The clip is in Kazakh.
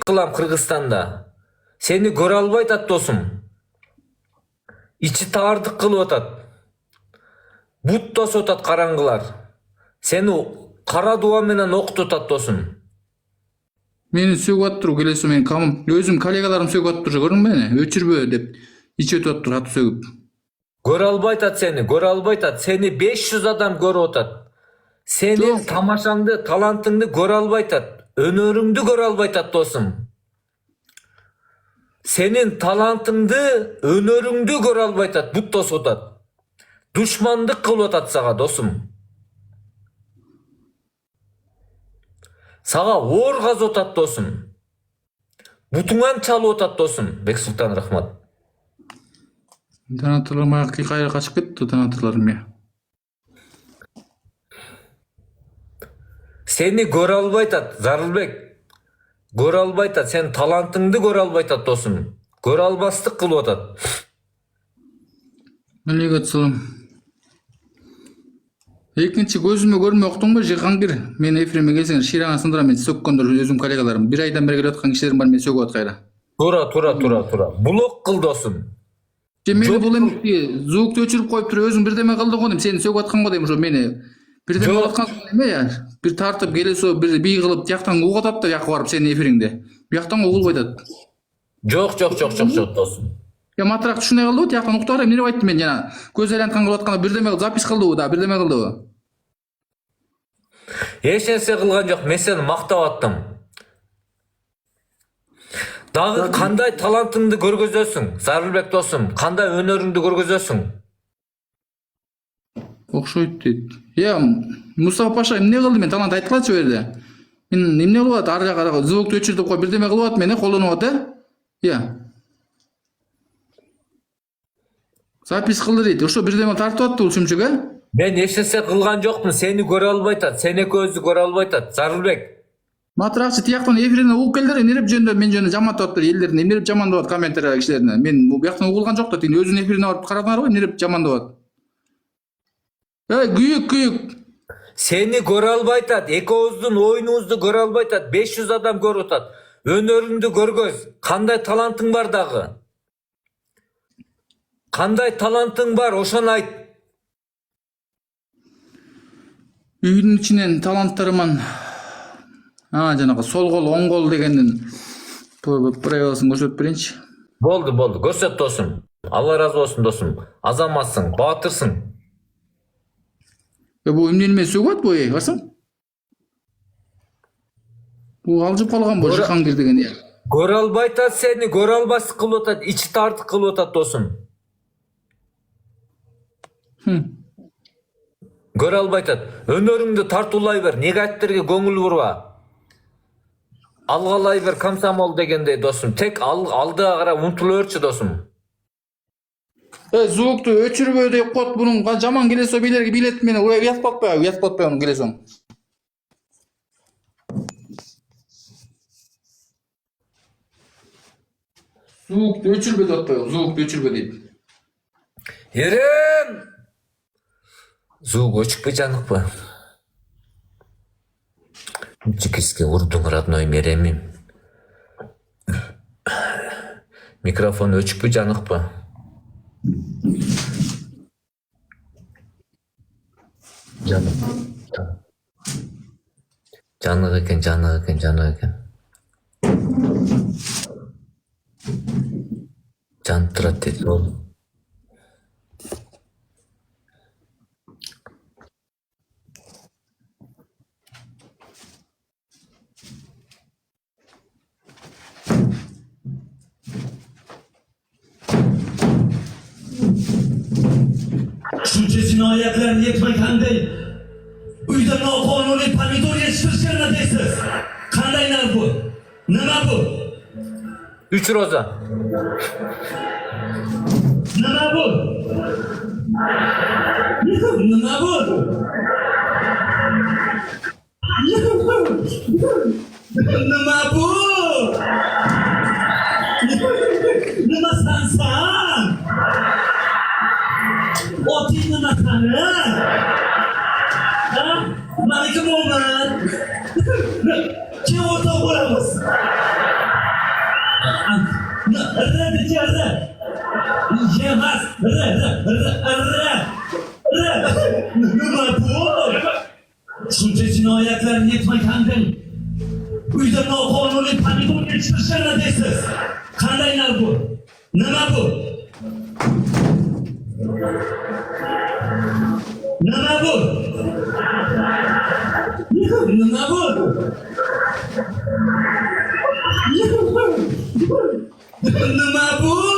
кылам Кыргызстанда. Seni көрө албай атат досум. İçi таардык кылып атат. Бут тосуп атат караңгылар. Seni кара дуа менен окутуп атат досум. Meni sögüp attyr kelesi men kamım. Özüm kollegalarım sögüp attyr görüň meni. Öçürбө деп içe attyr atı sögüp. Көрө албай атат seni, көрө албай атат. Seni 500 адам көрүп атат. Senin tamaşаңды, талантыңды көрө албай атат. Өнөрүңдү көрө албай атат досум. Senin talantыңды, өнөрүңдү көрө албай атат. Бут тосуп атат. Душмандык кылып атат сага досум. Сага оор казып атат досум. Бутуңан чалып атат досум. Бексултан рахмат. Донаторларым аяққа кайра качып кетти донаторларым я. Seni көрө албай атат, Зарылбек. Көрө албай атат, сен талантыңды көрө албай атат досум. Көрө албастык кылып атат. Алейкум салам. Экинчи көзүмө көрмөй уктуңбу Жихангир? Мен эфириме келсең шираңа сындырам мен сөккөндөр өзүм коллегаларым. Bir айдан бери келип аткан кишилерим бар мен сөгүп ат кайра. Тура. Блок кыл досум. Мени бул эми звукту өчүрүп коюп туруп өзүң бирдеме кылдың го дейм. Сени сөгүп атканго дейм ошо мени. Бирдеме кылып аткан эме я. Bir тартып келесо bir бий кылып тияктан угуп атат да жакка барып сенин эфириңде. Бияктан угулбай атат. Жок досум. Я матрак түшүнө калдыбы тияктан уктап элем нере айттым мен жана көз айланткан кылып атканда бирдеме кылып запись кылдыбы да бирдеме кылдыбы. Эч нерсе кылган жок, мен сени мактап аттым. Дагы кандай талантыңды көргөзөсүң, Зарылбек досум, кандай өнөрүңдү көргөзөсүң? Окшойт дейт. Я Мустафа Паша эмне кылды мен талант айткылачы бу жерде. Мен эмне кылып атат ар жакка звукту өчүрүп коюп бирдеме кылып атат мени колдонуп атат Я. Запись кылды дейт. Ошо бирдеме тартып атты бул чүмчүк Мен эч нерсе кылган жокмун, сени көрө албай атат, сени көздү көрө албай атат, Зарылбек. Матракчы тияктан эфирине угуп келдир, эмнелеп жөндөп мен жөнүндө жамандап атыр элдерин, эмнелеп жамандап атат комментария кишилерине. Мен бул бияктан угулган жок да, тиги өзүнүн эфирине барып карадыңар го, эмнелеп жамандап атат. Күйүк. Seni көрө албай атат, экөөбүздүн оюнубузду көрө албай атат, 500 адам көрүп атат. Өнөрүңдү көргөз, кандай талантың бар дагы? Кандай талантың бар, ошону айт. Үйдүн ичинен таланттарыман жанагы сол кол, оң кол дегендин правиласын көрсөтүп берейинчи. Болду, көрсөт досум. Алла разы болсун досум. Азаматсың, баатырсың. Бу эмне менен сөгөт бу барсаң? Бу алжып калган бу Жихангир деген я. Көрө албай атат сени, көрө албастык кылып атат, ичи тартык кылып атат досум. Көрө албай атат. Өнөрүңдү тартуулай бер, негативтерге көңүл бурба. Алгалай бер комсомол дегендей досум. Тек алдыга карап умтула берчи досум. Звукту өчүрбө деп коет бунун жаман келесо бийлерге билет мени уятып атпайбы анын келесоң. Звукту өчүрбө деп атпайбы, звукту өчүрбө дейт. Ерем! Звук өчүкпү жаныкпы? Чекиске урдуң родной меремим. Микрофон өчүкпү жаныкпы? Жанык экен. Жанып турат дейт ол. Şuncasına ayaklarını yetmekende uyda noqonuniy pomidor yetishtirishgan deysiz. Qanday bu? Nima bu? 3 roza. Nima bu? Nima bu? Nima bu? Nima sansan? Oting nima qani? Ha? Malika bo'lman. Kim o'rtoq bo'lamiz? Yemas. Nima bu? Shuncha jinoyatlarni yetmagandan uyda noqonuniy pomidor yetishtirishgan deysiz. Qanday nar bu? Nima bu? Nima bu? Nima bu? Nima bu?